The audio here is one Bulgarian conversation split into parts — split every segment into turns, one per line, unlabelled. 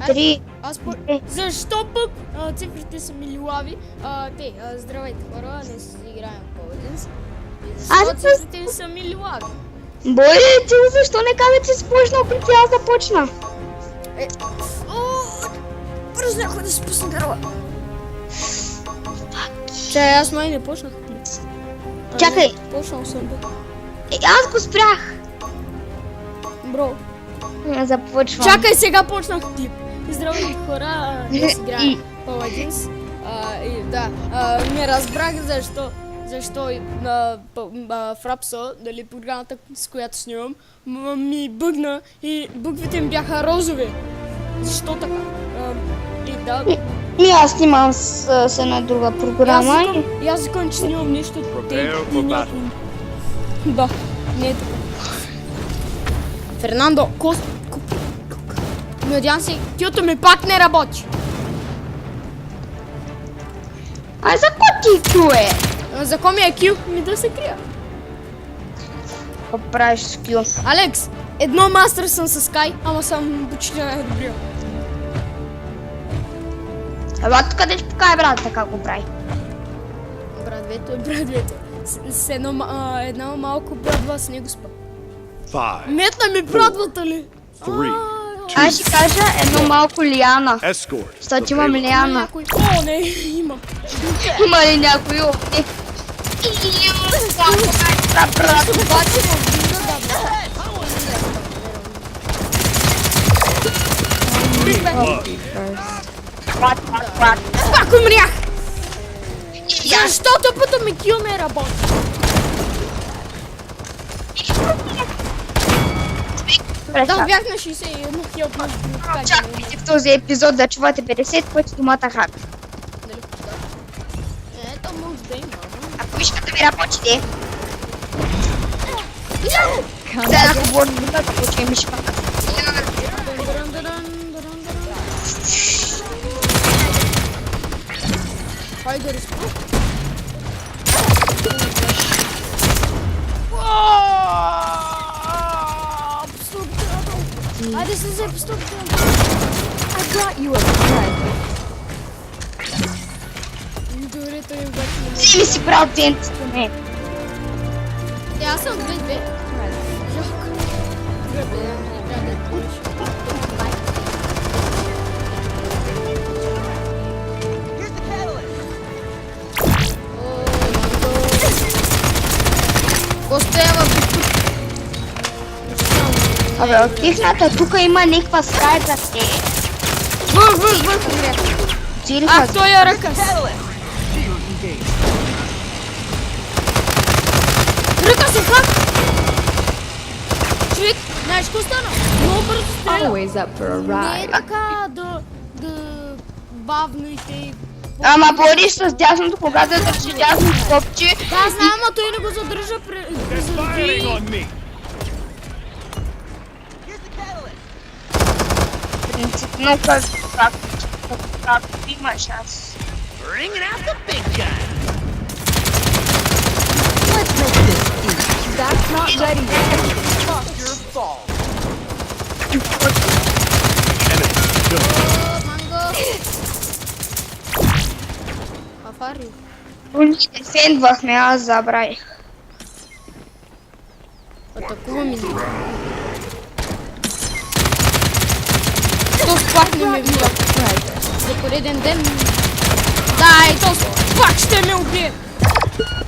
3.
Защо пък цифрите са милилави? Здравейте хора, днес си играем Paladins. И защо цифрите ми са милилави?
Боли, ти защо не каза, че си почнал преди аз да почна?
Бързо някой да се пусне гърла. Чай, аз май не почнах.
Чакай.
Почнал съм бе.
Аз го спрях.
Бро.
Започвам.
Чакай, сега почнах клип. Здравейте хора, днес играем Paladins. И да, не разбрах защо в Рапса, дали програмата, с която снимам, ми бъгна и буквите ми бяха розови. Защо така? И да.
Аз снимам с една друга програма.
И аз закон, че снимам нещо. Да, не е така. Фернандо, надявам се, кюто ми пак не работи.
А за ко ти кю е?
За ко ми е кю? Ми да се крия.
Какво правиш с кю?
Алекс, едно мастер съм с Скай, ама съм почти най-добрия.
Ела тук да ти покажа брат, така го прави.
Брадвето. С едно малко брадва с него спа. Метна ми брадвата ли?
Аз ще кажа едно малко лиана. Защото имам лиана.
О, не, има.
Има ли някой опни?
Пак умрях! Защото пътя ми кил не работи. Да, бях на 61 хил.
Чакайте в този епизод да чувате 50 пъти думата хак.
Ето може да има.
Ако мишката ми работи, сега ако говорим да получим мишката.
Хайде, респо. Хайде се взе пистолка.
I got you a present.
Добре, той им бачи не може.
Вземи си брат дентите ме.
Аз съм 2-2. Жалко. Добре, не трябва да отвориш. Остава тук.
Абе, от тихната тук има някаква скайта.
Вър. Ах, той е ръка. Ръка се хак. Човек, знаеш какво стана? Много бързо стреля.
Always up for a
Не е
ride.
така да бавно и те...
Ама бориш с дясното, когато държи дясното копче.
Да, знам, а той не го задържа заради...
Принципно как имаш аз.
Let's make this easy. That's not ready yet.
Манго! Афари.
Ние фендвахме, аз забравих.
Атакува ми. То пак не ме бива. За пореден ден. Да, и то пак ще ме убие.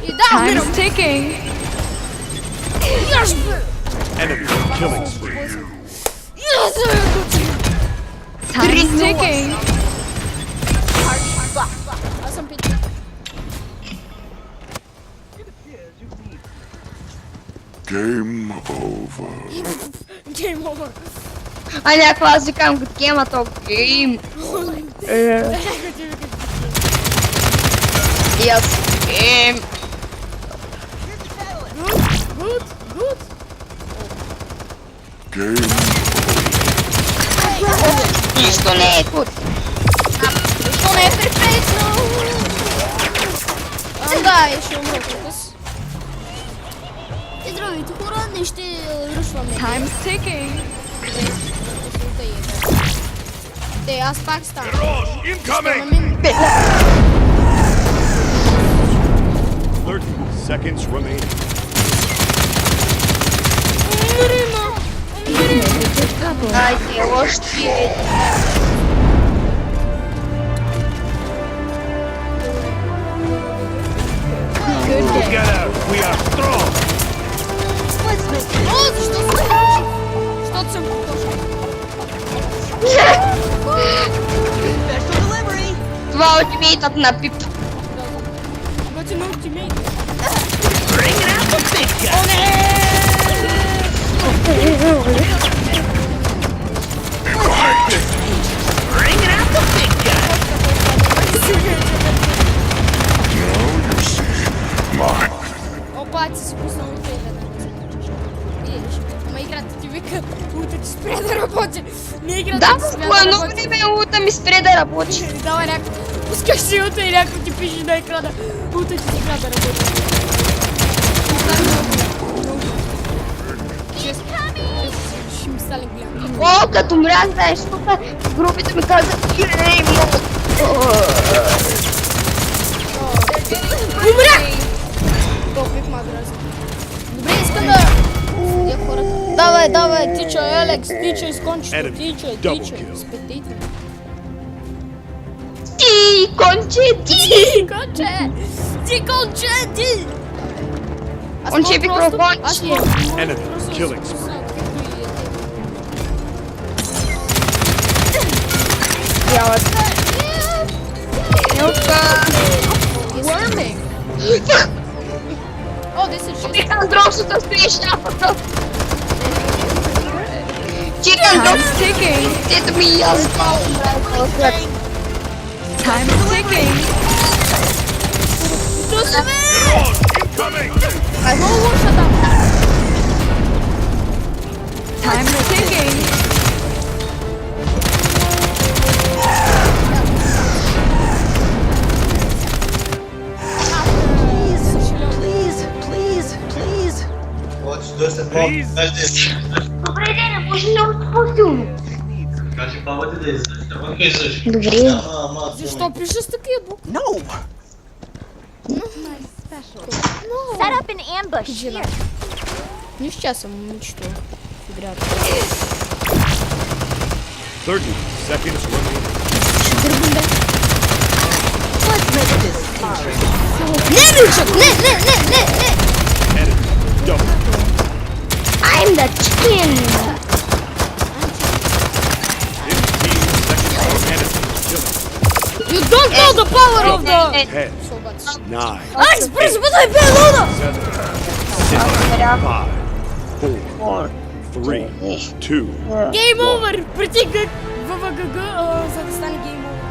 И да,
Time's
умирам.
ticking.
Яш бе! Яш бе!
Time's ticking.
Аз съм пити.
Game over.
Game over.
А някаква аз викам като гейма то гейм. И аз гейм.
Good.
Game
Нищо не е тут.
Нищо не е перфектно. Да, и ще умра тук. И здравейте хора, не ще рушваме.
Time's ticking.
Те, аз пак ставам.
Incoming!
30 seconds remaining.
Айде, още.
Good day.
Together, we are strong.
О, защо съм потошен? Защото съм потошен.
Това е ултимейтът на Пип.
Готин ултимейт. Опа, ти си пуснал утре ама играта ти вика, утре ти спре да работи. Не играта
Да,
ти спре
по
да
едно
работи.
време лута ми спре да работи.
Давай някой, пускаш си утре и някой ти пише на екрана. Утре ти спре да работи. Ще ми стане голям.
О, като мрях, знаеш, тук групите ми казват Ирей,
Умрях! Топих мадраза. Добре, искам да... Я хората. Давай, давай, тичай, Алекс, тичай с кончето, тичай, спетейте.
Ти, конче, ти!
Конче! Ти, конче, ти!
Конче микрофонче.
Enemy killing spree.
Нюка.
Worming.
О, 10-6.
Чикан дропсута стои шляпата. Чикан
Time's
дропсута.
ticking.
Ето ми и аз спавам, брат.
Time's ticking.
Incoming!
Много лоша там.
Time's ticking.
Hoćeš da se pomoći, znaš gdje si?
Добре, не може много по-силно.
Кажи помоти да излезеш, да му кажеш.
Добре.
Защо пишеш с такива букви?
Set up an ambush here.
Нищо, че аз съм момичето в играта.
30 seconds remaining.
Не, Ричард, не!
Enemy double.
I'm the chicken.
15 seconds. Enemy killing.
You don't know the power of the...
10, 9,
Алекс, бързо, бъдай пелода!
5, 4, 3, 2,
Game over! Притигнах ВВГГ, за да стане game over.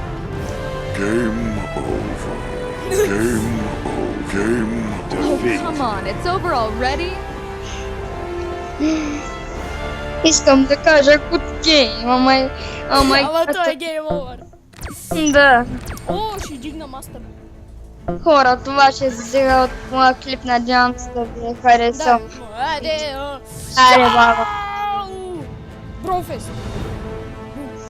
Game over. Game over. Game
defeat.
Come on, it's over already.
Искам да кажа good game, ама
Ама той е game over.
да.
О, ще дигна мастър.
Хора, това ще взега от моя клип, надявам се да ви е харесал.
Да, айде,
Аре, баба.
Брофест.